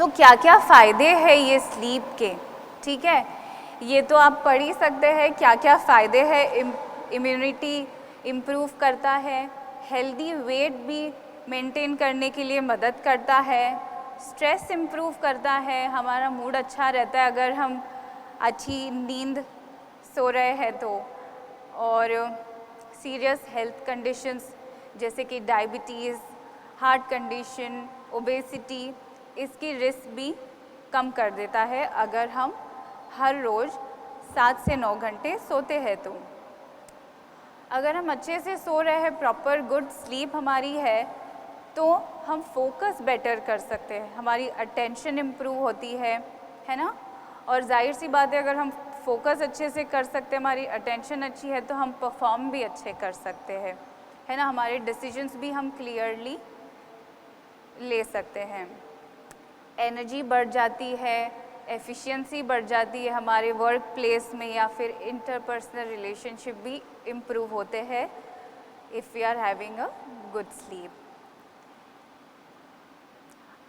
तो क्या क्या फ़ायदे हैं ये स्लीप के, ठीक है, ये तो आप पढ़ ही सकते हैं क्या क्या फ़ायदे हैं। इम्यूनिटी इम्प्रूव करता है, हेल्दी वेट भी मेंटेन करने के लिए मदद करता है, स्ट्रेस इम्प्रूव करता है, हमारा मूड अच्छा रहता है अगर हम अच्छी नींद सो रहे हैं तो, और सीरियस हेल्थ कंडीशंस जैसे कि डायबिटीज़, हार्ट कंडीशन, ओबेसिटी, इसकी रिस्क भी कम कर देता है अगर हम हर रोज़ 7 से 9 घंटे सोते हैं तो। अगर हम अच्छे से सो रहे हैं, प्रॉपर गुड स्लीप हमारी है तो हम फोकस बेटर कर सकते हैं, हमारी अटेंशन इम्प्रूव होती है ना। और जाहिर सी बात है अगर हम फोकस अच्छे से कर सकते हैं, हमारी अटेंशन अच्छी है तो हम परफॉर्म भी अच्छे कर सकते हैं, है ना। हमारे डिसीजंस भी हम क्लियरली ले सकते हैं, एनर्जी बढ़ जाती है, एफिशिएंसी बढ़ जाती है, हमारे वर्क प्लेस में या फिर इंटरपर्सनल रिलेशनशिप भी इम्प्रूव होते हैं if we are having a good sleep.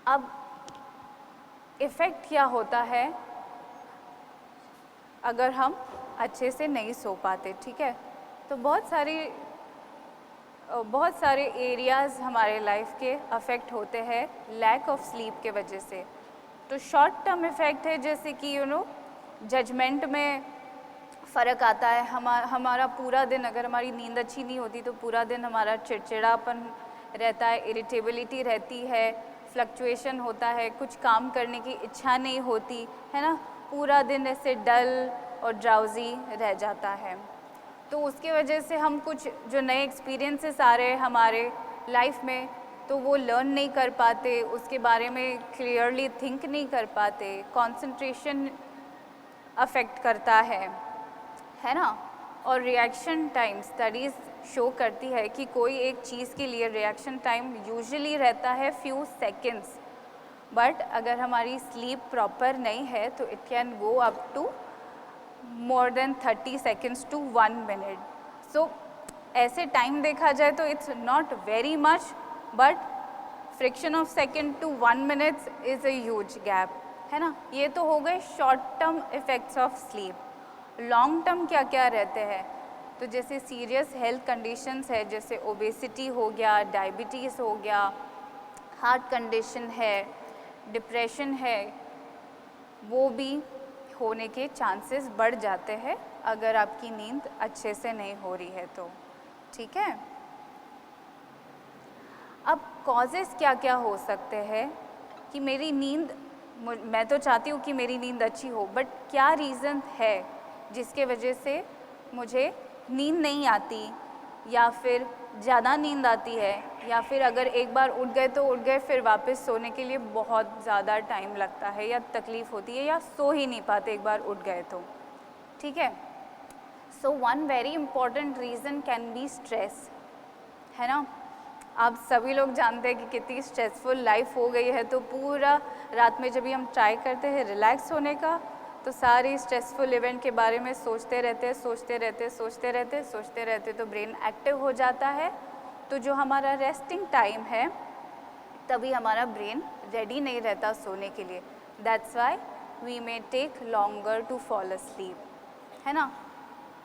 अब इफ़ेक्ट क्या होता है अगर हम अच्छे से नहीं सो पाते, ठीक है। तो बहुत सारे एरियाज़ हमारे लाइफ के अफेक्ट होते हैं लैक ऑफ स्लीप के वजह से। तो शॉर्ट टर्म इफ़ेक्ट है जैसे कि जजमेंट में फ़र्क आता है, हमारा पूरा दिन, अगर हमारी नींद अच्छी नहीं होती तो पूरा दिन हमारा चिड़चिड़ापन रहता है, इरिटेबिलिटी रहती है, फ्लक्चुएशन होता है, कुछ काम करने की इच्छा नहीं होती है ना, पूरा दिन ऐसे डल और ड्राउजी रह जाता है। तो उसके वजह से हम कुछ जो नए एक्सपीरियंसेस आ रहे हैं हमारे लाइफ में तो वो लर्न नहीं कर पाते, उसके बारे में क्लियरली थिंक नहीं कर पाते, कंसंट्रेशन अफेक्ट करता है ना। और रिएक्शन टाइम, स्टडीज़ शो करती है कि कोई एक चीज़ के लिए रिएक्शन टाइम यूजुअली रहता है फ्यू सेकेंड्स, बट अगर हमारी स्लीप प्रॉपर नहीं है तो it can go up to more than 30 seconds to 1 minute. So ऐसे टाइम देखा जाए तो it's not very much, but friction of second to 1 minutes is a huge gap, है ना। ये तो हो गए short term effects of sleep. Long term क्या क्या रहते हैं, तो जैसे सीरियस हेल्थ कंडीशंस है, जैसे ओबेसिटी हो गया, डायबिटीज़ हो गया, हार्ट कंडीशन है, डिप्रेशन है, वो भी होने के चांसेस बढ़ जाते हैं अगर आपकी नींद अच्छे से नहीं हो रही है तो, ठीक है। अब कॉजेज़ क्या क्या हो सकते हैं कि मेरी नींद, मैं तो चाहती हूँ कि मेरी नींद अच्छी हो, बट क्या रीज़न है जिसके वजह से मुझे नींद नहीं आती, या फिर ज़्यादा नींद आती है, या फिर अगर एक बार उठ गए तो उठ गए, फिर वापस सोने के लिए बहुत ज़्यादा टाइम लगता है या तकलीफ़ होती है या सो ही नहीं पाते एक बार उठ गए तो, ठीक है। So one very important reason can be stress, है ना। आप सभी लोग जानते हैं कि कितनी स्ट्रेसफुल लाइफ हो गई है, तो पूरा रात में जब भी हम ट्राई करते हैं रिलैक्स होने का तो सारी स्ट्रेसफुल इवेंट के बारे में सोचते रहते तो ब्रेन एक्टिव हो जाता है। तो जो हमारा रेस्टिंग टाइम है तभी हमारा ब्रेन रेडी नहीं रहता सोने के लिए, that's why we may take longer to fall asleep, है ना।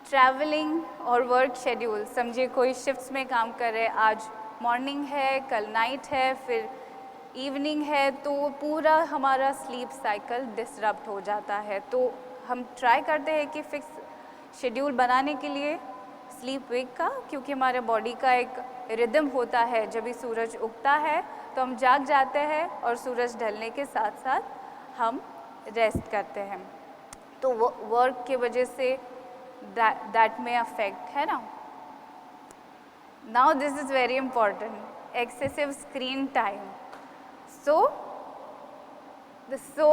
ट्रैवलिंग और वर्क शेड्यूल, समझिए कोई शिफ्ट्स में काम कर रहे हैं, आज मॉर्निंग है, कल नाइट है, फिर इवनिंग है, तो पूरा हमारा स्लीप साइकिल डिसरप्ट हो जाता है। तो हम ट्राई करते हैं कि फिक्स शेड्यूल बनाने के लिए स्लीप वेक का, क्योंकि हमारे बॉडी का एक रिदम होता है, जब भी सूरज उगता है तो हम जाग जाते हैं और सूरज ढलने के साथ साथ हम रेस्ट करते हैं। तो वर्क के वजह से दैट में अफेक्ट, है ना। Now this is very important, excessive screen time. सो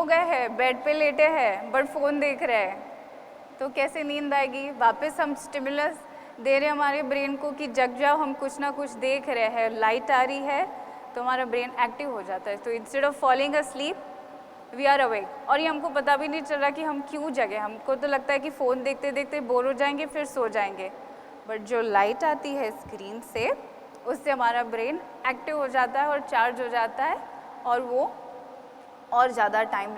गए हैं, बेड पे लेटे हैं, बट फ़ोन देख रहे हैं, तो कैसे नींद आएगी। वापस हम स्टिमुलस दे रहे हैं हमारे ब्रेन को कि जग जाओ, हम कुछ ना कुछ देख रहे हैं, लाइट आ रही है तो हमारा ब्रेन एक्टिव हो जाता है। तो instead of falling asleep we are awake, और ये हमको पता भी नहीं चल रहा कि हम क्यों जगे। हमको तो लगता है कि फ़ोन देखते देखते बोर हो जाएंगे फिर सो जाएंगे, बट जो लाइट आती है स्क्रीन से उससे हमारा ब्रेन एक्टिव हो जाता है और चार्ज हो जाता है, और वो और ज़्यादा टाइम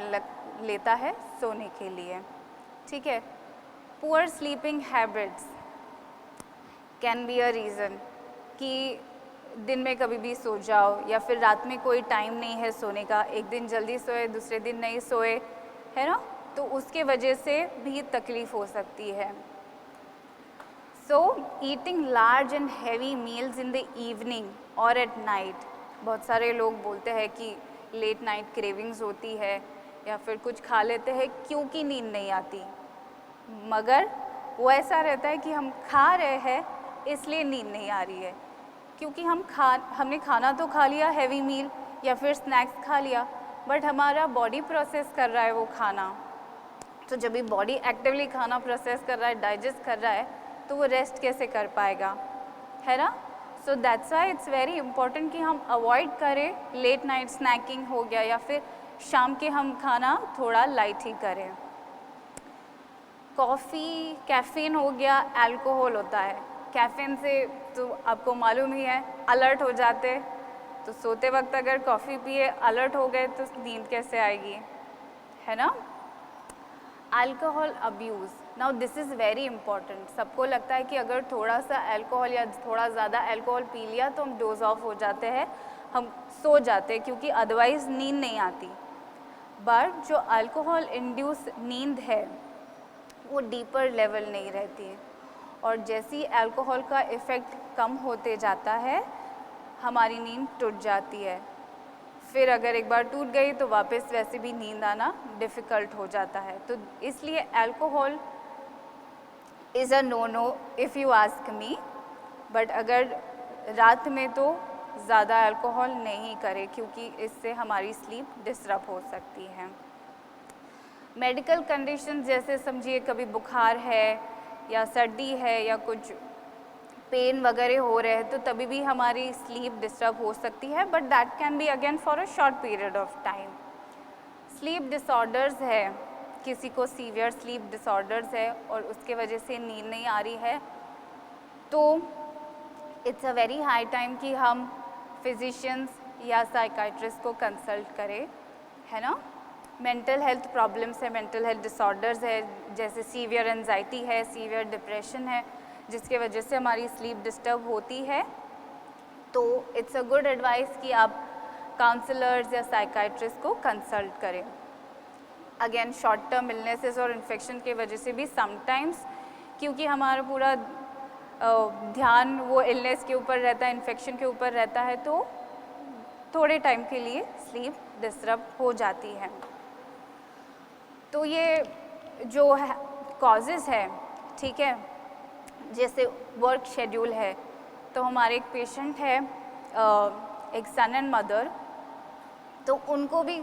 लेता है सोने के लिए, ठीक है। Poor sleeping habits can be a reason कि दिन में कभी भी सो जाओ या फिर रात में कोई टाइम नहीं है सोने का, एक दिन जल्दी सोए दूसरे दिन नहीं सोए, है ना, तो उसके वजह से भी तकलीफ़ हो सकती है। So eating large and heavy meals in the evening और एट नाइट, बहुत सारे लोग बोलते हैं कि लेट नाइट क्रेविंग्स होती है या फिर कुछ खा लेते हैं क्योंकि नींद नहीं आती, मगर वो ऐसा रहता है कि हम खा रहे हैं इसलिए नींद नहीं आ रही है, क्योंकि हमने खाना तो खा लिया, हैवी मील या फिर स्नैक्स खा लिया, बट हमारा बॉडी प्रोसेस कर रहा है वो खाना, तो जब भी बॉडी एक्टिवली खाना प्रोसेस कर रहा है, डाइजेस्ट कर रहा है, तो वो रेस्ट कैसे कर पाएगा, है ना। So that's why it's very important कि हम अवॉइड करें लेट नाइट स्नैकिंग हो गया या फिर शाम के हम खाना थोड़ा लाइट ही करें। कॉफ़ी, कैफ़ीन हो गया, अल्कोहल होता है, कैफ़ीन से तो आपको मालूम ही है अलर्ट हो जाते, तो सोते वक्त अगर कॉफ़ी पिए अलर्ट हो गए तो नींद कैसे आएगी, है ना। Alcohol abuse, now this is very important. सबको लगता है कि अगर थोड़ा सा अल्कोहल या थोड़ा ज़्यादा अल्कोहल पी लिया तो हम डोज ऑफ हो जाते हैं, हम सो जाते हैं, क्योंकि अदरवाइज़ नींद नहीं आती। बट जो अल्कोहल इंड्यूस नींद है वो डीपर लेवल नहीं रहती है, और जैसे ही अल्कोहल का इफ़ेक्ट कम होते जाता है हमारी नींद टूट जाती है, फिर अगर एक बार टूट गई तो वापस वैसे भी नींद आना डिफ़िकल्ट हो जाता है। तो इसलिए alcohol is a no no if you ask me, but अगर रात में तो ज़्यादा अल्कोहल नहीं करें, क्योंकि इससे हमारी स्लीप डिस्टर्ब हो सकती है। मेडिकल कंडीशन जैसे समझिए कभी बुखार है या सर्दी है या कुछ पेन वगैरह हो रहे हैं, तो तभी भी हमारी स्लीप डिस्टर्ब हो सकती है, but that can be again for a short period of time. Sleep disorders है, किसी को सीवियर स्लीप डिसऑर्डर्स है और उसके वजह से नींद नहीं आ रही है, तो it's a very high time कि हम फिजिशियंस या साइकाइट्रिस्ट को कंसल्ट करें, है ना। मेंटल हेल्थ प्रॉब्लम्स है, मेंटल हेल्थ डिसऑर्डर्स है, जैसे सीवियर एंजाइटी है, सीवियर डिप्रेशन है, जिसके वजह से हमारी स्लीप डिस्टर्ब होती है, तो इट्स अ गुड एडवाइस कि आप काउंसलर्स या साइकाइट्रिस्ट को कंसल्ट करें। अगेन शॉर्ट टर्म इलनेसेस और इन्फेक्शन की वजह से भी समटाइम्स, क्योंकि हमारा पूरा ध्यान वो इलनेस के ऊपर रहता है, इन्फेक्शन के ऊपर रहता है, तो थोड़े टाइम के लिए स्लीप डिस्टर्ब हो जाती है। तो ये जो है कॉजेज़ है, ठीक है, जैसे वर्क शेड्यूल है, तो हमारे एक पेशेंट है, एक सन एंड मदर, तो उनको भी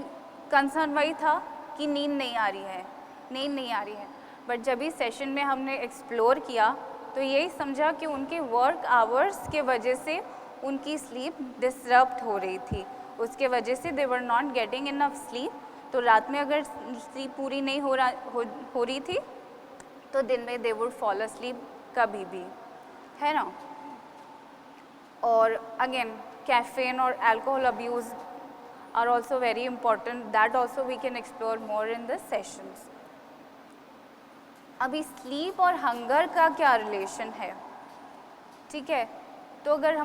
कंसर्न वही था कि नींद नहीं आ रही है, बट जब इस सेशन में हमने एक्सप्लोर किया तो यही समझा कि उनके वर्क आवर्स के वजह से उनकी स्लीप डिस्टर्ब हो रही थी, उसके वजह से they were not getting enough sleep, तो रात में अगर स्लीप पूरी नहीं हो रही थी तो दिन में दे वुड फॉल अस्लीप कभी भी, है ना। और अगेन कैफीन और alcohol abuse are also very important, that also we can explore more in the sessions. अभी स्लीप और हंगर का क्या रिलेशन है, ठीक है, तो अगर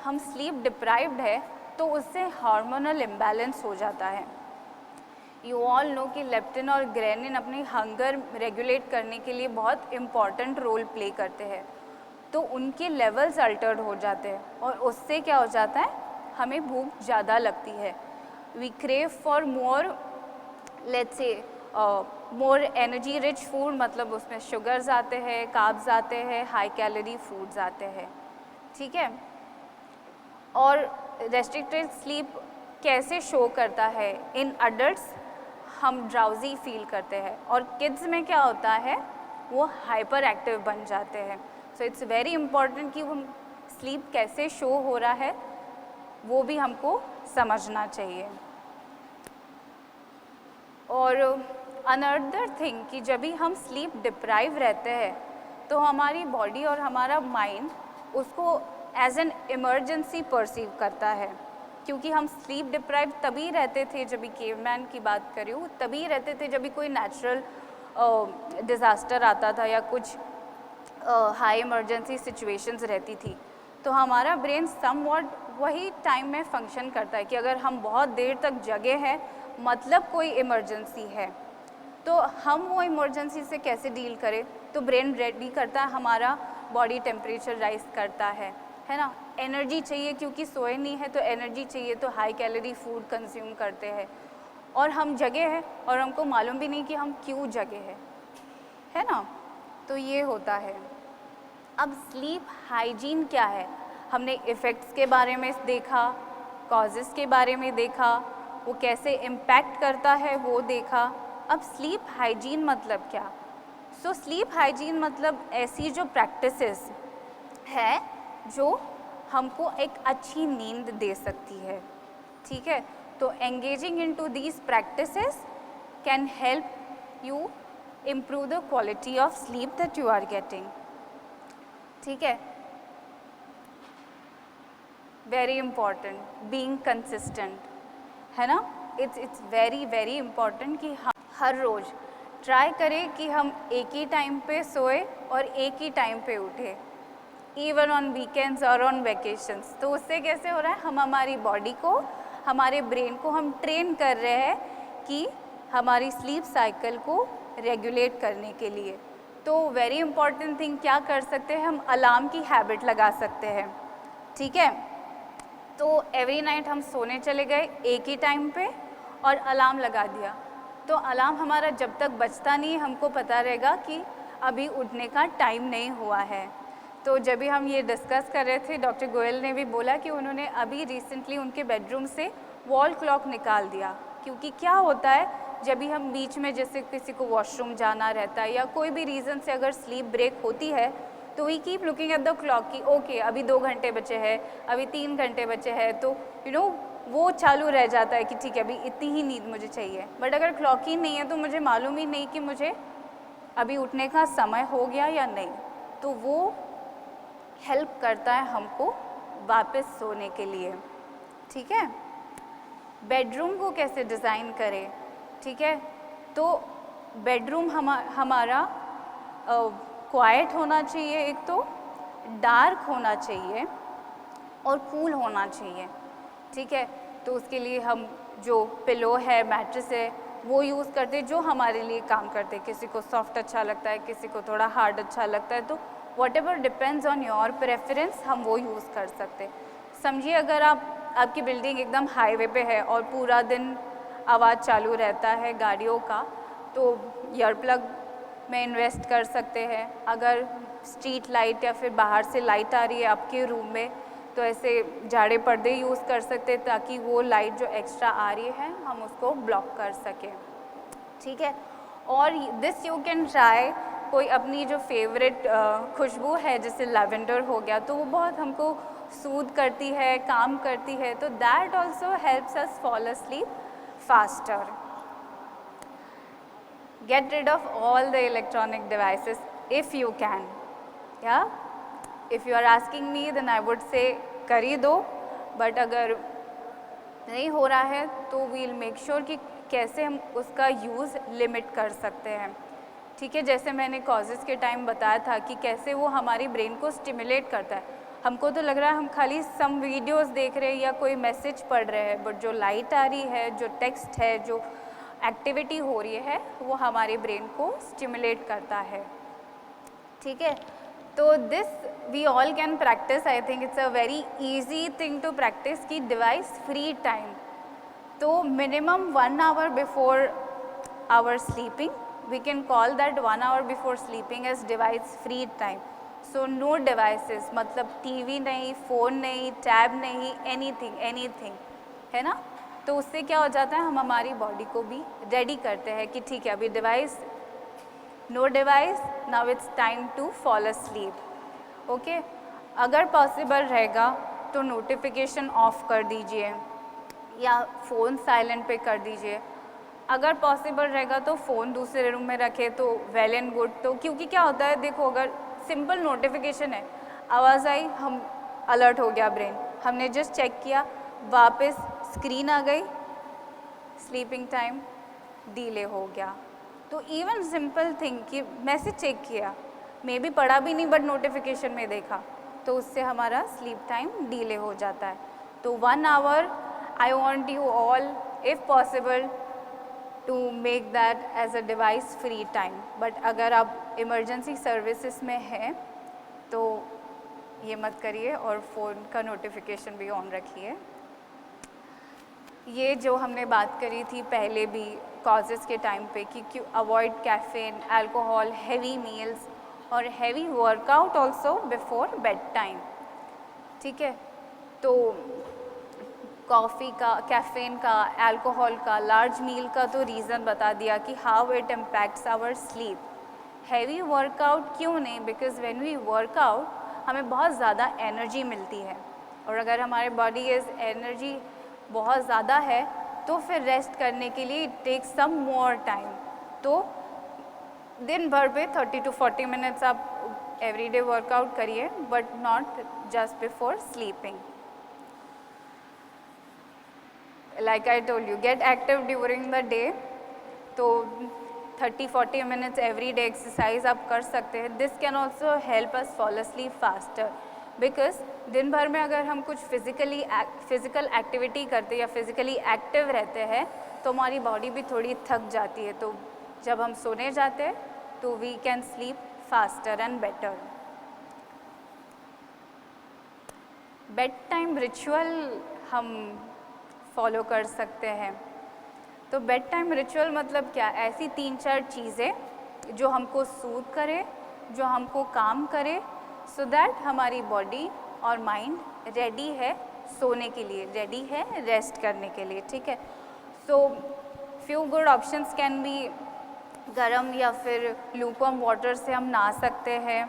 हम स्लीप डिप्राइव्ड है तो उससे हार्मोनल इम्बैलेंस हो जाता है। यू ऑल नो कि लेप्टिन और ग्रेनिन अपनी हंगर रेगुलेट करने के लिए बहुत इम्पॉर्टेंट रोल प्ले करते हैं, तो उनके लेवल्स अल्टर्ड हो जाते हैं और उससे क्या हो जाता है, हमें भूख ज़्यादा लगती है, we crave for more, let's say more energy rich food, मतलब उसमें शुगर्स आते हैं, कार्ब्स आते हैं, हाई कैलोरी फूड्स आते हैं, ठीक है। और रेस्ट्रिक्टेड स्लीप कैसे शो करता है, इन अडल्ट्स हम ड्राउजी फील करते हैं और किड्स में क्या होता है, वो हाइपर एक्टिव बन जाते हैं। सो इट्स वेरी इम्पॉर्टेंट कि हम स्लीप कैसे शो हो रहा है वो भी हमको समझना चाहिए। और अनदर थिंग कि जब भी हम स्लीप डिप्राइव रहते हैं तो हमारी बॉडी और हमारा माइंड उसको एज एन इमरजेंसी परसीव करता है, क्योंकि हम स्लीप डिप्राइव तभी रहते थे, जब भी केवमैन की बात करी हूँ, तभी रहते थे जब भी कोई नेचुरल डिज़ास्टर आता था या कुछ हाई इमरजेंसी सिचुएशंस रहती थी। तो हमारा ब्रेन समवॉट वही टाइम में फंक्शन करता है कि अगर हम बहुत देर तक जगे हैं मतलब कोई इमरजेंसी है, तो हम वो इमरजेंसी से कैसे डील करें। तो ब्रेन रेडी करता है, हमारा बॉडी टेम्परेचर राइज करता है ना। एनर्जी चाहिए क्योंकि सोए नहीं है तो एनर्जी चाहिए, तो हाई कैलोरी फूड कंज्यूम करते हैं और हम जगे हैं और हमको मालूम भी नहीं कि हम क्यों जगे हैं, है ना। तो ये होता है। अब स्लीप हाइजीन क्या है, हमने इफ़ेक्ट्स के बारे में देखा, कॉजेज़ के बारे में देखा, वो कैसे इम्पैक्ट करता है वो देखा। अब स्लीप हाइजीन मतलब क्या। सो स्लीप हाइजीन मतलब ऐसी जो प्रैक्टिसेस है जो हमको एक अच्छी नींद दे सकती है, ठीक है। तो engaging into these practices can help you improve the quality of sleep that you are getting, ठीक है। वेरी इम्पॉर्टेंट बीइंग कंसिस्टेंट, है ना। इट्स वेरी वेरी इम्पॉर्टेंट कि हम हर रोज़ ट्राई करें कि हम एक ही टाइम पे सोए और एक ही टाइम पे उठे, इवन ऑन वीकेंड्स और ऑन वेकेशंस। तो उससे कैसे हो रहा है, हम हमारी बॉडी को, हमारे ब्रेन को हम ट्रेन कर रहे हैं कि हमारी स्लीप साइकिल को रेगुलेट करने के लिए। तो वेरी इंपॉर्टेंट थिंग क्या कर सकते हैं, हम अलार्म की हैबिट लगा सकते हैं, ठीक है। तो एवरी नाइट हम सोने चले गए एक ही टाइम पे और अलार्म लगा दिया, तो अलार्म हमारा जब तक बजता नहीं हमको पता रहेगा कि अभी उठने का टाइम नहीं हुआ है। तो जब भी हम ये डिस्कस कर रहे थे, डॉक्टर गोयल ने भी बोला कि उन्होंने अभी रिसेंटली उनके बेडरूम से वॉल क्लॉक निकाल दिया, क्योंकि क्या होता है जब भी हम बीच में जैसे किसी को वॉशरूम जाना रहता है या कोई भी रीज़न से अगर स्लीप ब्रेक होती है तो we keep looking at the clock कि ओके अभी 2 घंटे बचे हैं, अभी 3 घंटे बचे हैं, तो वो चालू रह जाता है कि ठीक है अभी इतनी ही नींद मुझे चाहिए। बट अगर क्लॉक ही नहीं है तो मुझे मालूम ही नहीं कि मुझे अभी उठने का समय हो गया या नहीं। तो वो हेल्प करता है हमको वापस सोने के लिए, ठीक है। बेडरूम को कैसे डिज़ाइन करें, ठीक है। तो बेडरूम हमारा क्वाइट होना चाहिए, एक तो डार्क होना चाहिए और कूल होना चाहिए, ठीक है। तो उसके लिए हम जो पिलो है, मैट्रेस है, वो यूज़ करते हैं जो हमारे लिए काम करते हैं। किसी को सॉफ्ट अच्छा लगता है, किसी को थोड़ा हार्ड अच्छा लगता है, तो what ever depends on your preference हम वो यूज़ कर सकते हैं। समझिए अगर आपकी बिल्डिंग एकदम हाईवे पे है और पूरा दिन आवाज़ चालू रहता है गाड़ियों का, तो ईयर प्लग में इन्वेस्ट कर सकते हैं। अगर स्ट्रीट लाइट या फिर बाहर से लाइट आ रही है आपके रूम में, तो ऐसे जाड़े पर्दे यूज़ कर सकते हैं ताकि वो लाइट जो एक्स्ट्रा आ रही है हम उसको ब्लॉक कर सकें, ठीक है। और दिस यू कैन ट्राई, कोई अपनी जो फेवरेट खुशबू है जैसे लैवेंडर हो गया, तो वो बहुत हमको सूद करती है, काम करती है, तो that also helps us fall asleep faster. Get rid of all the electronic devices if you can. Yeah? If you are asking me, then I would say कर ही दो, बट अगर नहीं हो रहा है तो we'll make sure कि कैसे हम उसका यूज़ लिमिट कर सकते हैं, ठीक है। जैसे मैंने कॉजेज़ के टाइम बताया था कि कैसे वो हमारी ब्रेन को स्टिमुलेट करता है। हमको तो लग रहा है हम खाली सम वीडियोस देख रहे हैं या कोई मैसेज पढ़ रहे हैं, बट जो लाइट आ रही है, जो टेक्स्ट है, जो एक्टिविटी हो रही है, वो हमारे ब्रेन को स्टिमुलेट करता है, ठीक है। तो this we all can practise, I think it's a very easy thing to practise की डिवाइस फ्री टाइम। तो minimum 1 hour before our sleeping, we can call that 1 hour before sleeping as device free time. So no devices, मतलब TV नहीं, phone नहीं, tab नहीं, anything, है ना। तो उससे क्या हो जाता है, हम हमारी बॉडी को भी रेडी करते हैं कि ठीक है अभी device, no device, now it's time to fall asleep, okay. अगर पॉसिबल रहेगा तो नोटिफिकेशन ऑफ कर दीजिए या फ़ोन साइलेंट पे कर दीजिए। अगर पॉसिबल रहेगा तो फ़ोन दूसरे रूम में रखे तो वेल एंड गुड। तो क्योंकि क्या होता है, देखो अगर सिंपल नोटिफिकेशन है, आवाज़ आई, हम अलर्ट हो गया ब्रेन, हमने जस्ट चेक किया, वापस स्क्रीन आ गई, स्लीपिंग टाइम डिले हो गया। तो इवन सिंपल थिंग कि मैसेज चेक किया, मे बी पढ़ा भी नहीं बट नोटिफिकेशन में देखा, तो उससे हमारा स्लीप टाइम डिले हो जाता है। तो 1 hour I want you all if possible to make that as a device free time. But अगर आप इमरजेंसी सर्विसेज में हैं तो ये मत करिए और फ़ोन का नोटिफिकेशन भी ऑन रखिए। ये जो हमने बात करी थी पहले भी कॉजेज़ के टाइम पे कि क्यों avoid caffeine, alcohol, heavy meals और heavy workout also before bed time. ठीक है, तो कॉफ़ी का, कैफ़ीन का, अल्कोहल का, लार्ज मील का तो रीज़न बता दिया कि how it impacts our sleep. Heavy workout क्यों नहीं? बिकॉज व्हेन वी वर्कआउट हमें बहुत ज़्यादा एनर्जी मिलती है, और अगर हमारे बॉडी इज़ एनर्जी बहुत ज़्यादा है तो फिर रेस्ट करने के लिए it takes some more time. तो दिन भर पे 30 to 40 मिनट्स आप एवरीडे वर्कआउट करिए, but not just before sleeping. Like I told you, get active during the day। तो 30-40 मिनट्स एवरी डे एक्सरसाइज आप कर सकते हैं। This can also help us fall asleep faster, because दिन भर में अगर हम कुछ फिज़िकल एक्टिविटी करते या फिज़िकली एक्टिव रहते हैं तो हमारी बॉडी भी थोड़ी थक जाती है। तो जब हम सोने जाते हैं तो we can sleep faster and better. Bed time ritual हम फॉलो कर सकते हैं। तो बेड टाइम रिचुअल मतलब क्या? ऐसी 3-4 चीज़ें जो हमको सूद करे, जो हमको काम करे, सो दैट हमारी बॉडी और माइंड रेडी है सोने के लिए, रेडी है रेस्ट करने के लिए। ठीक है, so few good options can be गरम या फिर लूकवार्म वाटर से हम नहा सकते हैं,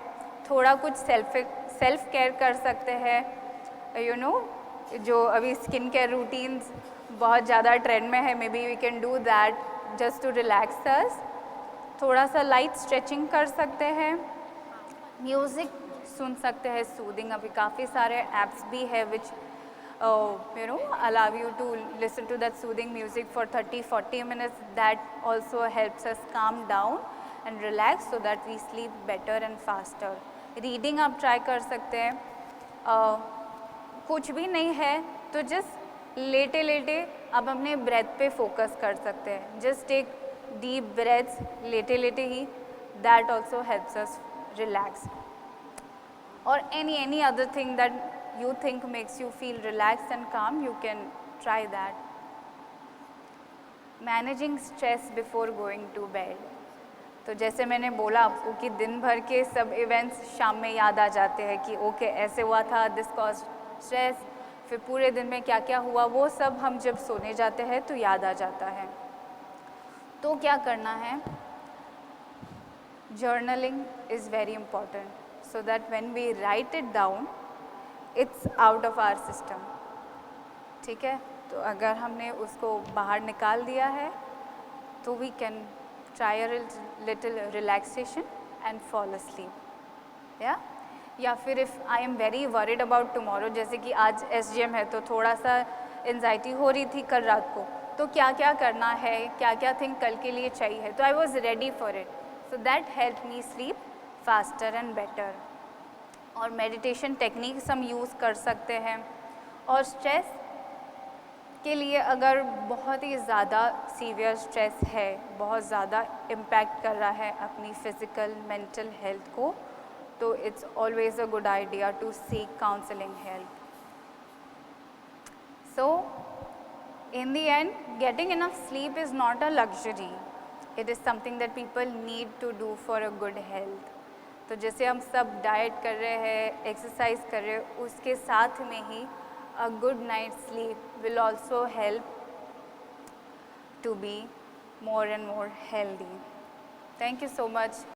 थोड़ा कुछ सेल्फ केयर कर सकते हैं। यू नो, जो अभी स्किन केयर रूटीन्स बहुत ज़्यादा ट्रेंड में है, maybe we can do that just to relax us. थोड़ा सा लाइट स्ट्रेचिंग कर सकते हैं, म्यूज़िक सुन सकते हैं सूदिंग। अभी काफ़ी सारे ऐप्स भी है विच you know allow you to listen to that soothing music for 30-40 minutes. That also helps us calm down and relax so that we sleep better and faster. Reading आप try कर सकते हैं। कुछ भी नहीं है तो जस्ट लेटे लेटे आप अपने ब्रेथ पे फोकस कर सकते हैं। जस्ट टेक डीप ब्रेथ्स लेटे लेटे ही, that also helps us relax. और any other thing that you think makes you feel relaxed and calm, you can try that. Managing stress before going to bed. तो जैसे मैंने बोला आपको कि दिन भर के सब इवेंट्स शाम में याद आ जाते हैं कि ओके ऐसे हुआ था, दिस कॉज स्ट्रेस, फिर पूरे दिन में क्या क्या हुआ वो सब हम जब सोने जाते हैं तो याद आ जाता है। तो क्या करना है? Journaling is very important so that when we write it down it's out of our system। ठीक है, तो अगर हमने उसको बाहर निकाल दिया है तो we can try a little relaxation and fall asleep। या फिर if I am very worried about tomorrow, जैसे कि आज SGM है तो थोड़ा सा एंजाइटी हो रही थी कल रात को, तो क्या क्या करना है, क्या क्या थिंग कल के लिए चाहिए, तो I was ready for it, so that helped me sleep faster and better. और मेडिटेशन टेक्निक्स हम यूज़ कर सकते हैं। और स्ट्रेस के लिए अगर बहुत ही ज़्यादा सीवियर स्ट्रेस है, बहुत ज़्यादा इम्पैक्ट कर रहा है अपनी फिज़िकल मेंटल हेल्थ को, तो it's always a good idea to seek counselling help. So in the end, getting enough sleep is not a luxury, it is something that people need to do for a good health। तो जैसे हम सब diet कर रहे हैं, exercise कर रहे हैं, उसके साथ में ही a good night sleep will also help to be more and more healthy। Thank you so much।